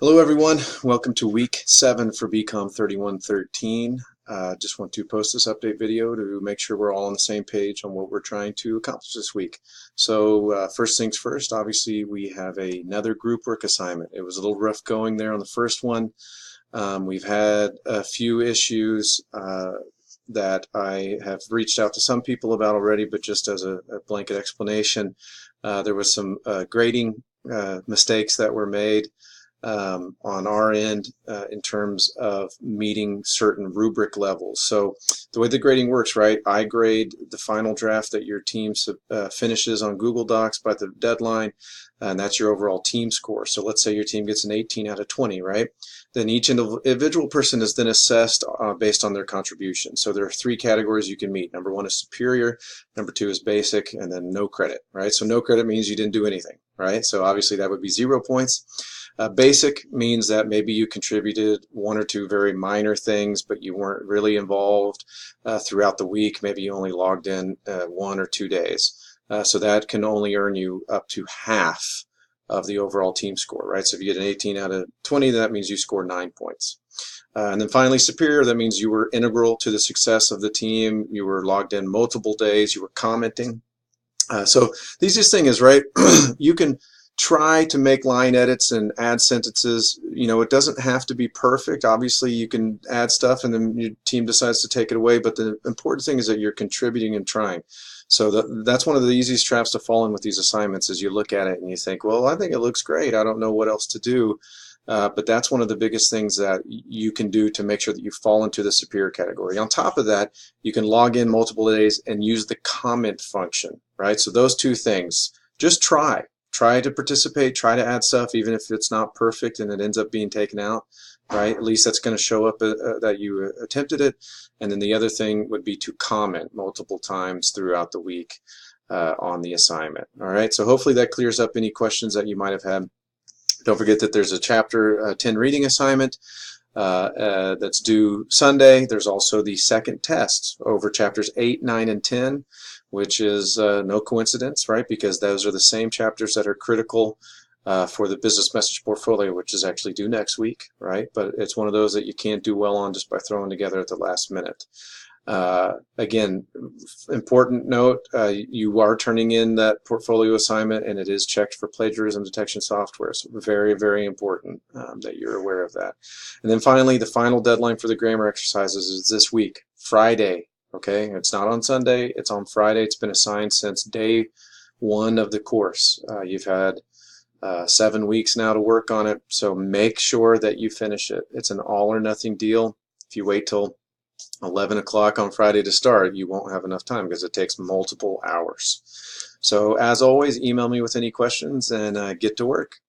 Hello everyone, welcome to week 7 for BCOM 3113. Just want to post this update video to make sure we're all on the same page on what we're trying to accomplish this week. So first things first, obviously we have another group work assignment. It was a little rough going there on the first one. We've had a few issues that I have reached out to some people about already, but just as a blanket explanation, there was some grading mistakes that were made on our end in terms of meeting certain rubric levels. So the way the grading works, right, I grade the final draft that your team finishes on Google Docs by the deadline, and that's your overall team score. So let's say your team gets an 18 out of 20, right? Then each individual person is then assessed based on their contribution. So there are 3 categories you can meet. Number 1 is superior, number 2 is basic, and then no credit, right? So no credit means you didn't do anything, right? So obviously that would be 0 points. Basic means that maybe you contributed 1 or 2 very minor things, but you weren't really involved throughout the week. Maybe you only logged in 1 or 2 days. So that can only earn you up to half of the overall team score, right? So if you get an 18 out of 20, that means you score 9 points. And then finally, superior, that means you were integral to the success of the team. You were logged in multiple days. You were commenting. So the easiest thing is, right, you can try to make line edits and add sentences. You know, it doesn't have to be perfect. Obviously, you can add stuff and then your team decides to take it away, but the important thing is that you're contributing and trying. So that's one of the easiest traps to fall in with these assignments is you look at it and you think, well, I think it looks great. I don't know what else to do. But that's one of the biggest things that you can do to make sure that you fall into the superior category. On top of that, you can log in multiple days and use the comment function, right? So those 2 things, just try to participate, try to add stuff, even if it's not perfect and it ends up being taken out, right? At least that's going to show up that you attempted it. And then the other thing would be to comment multiple times throughout the week on the assignment. All right, so hopefully that clears up any questions that you might have had. Don't forget that there's a chapter 10 reading assignment that's due Sunday. There's also the second test over chapters 8, 9, and 10, which is no coincidence, right? Because those are the same chapters that are critical for the business message portfolio, which is actually due next week, right? But it's one of those that you can't do well on just by throwing together at the last minute. Again, important note, you are turning in that portfolio assignment and it is checked for plagiarism detection software. So very, very important that you're aware of that. And then finally, the final deadline for the grammar exercises is this week, Friday. Okay, it's not on Sunday, it's on Friday. It's been assigned since day 1 of the course. You've had 7 weeks now to work on it, so make sure that you finish it. It's an all or nothing deal. If you wait till 11 o'clock on Friday to start, you won't have enough time because it takes multiple hours. So as always, email me with any questions and get to work.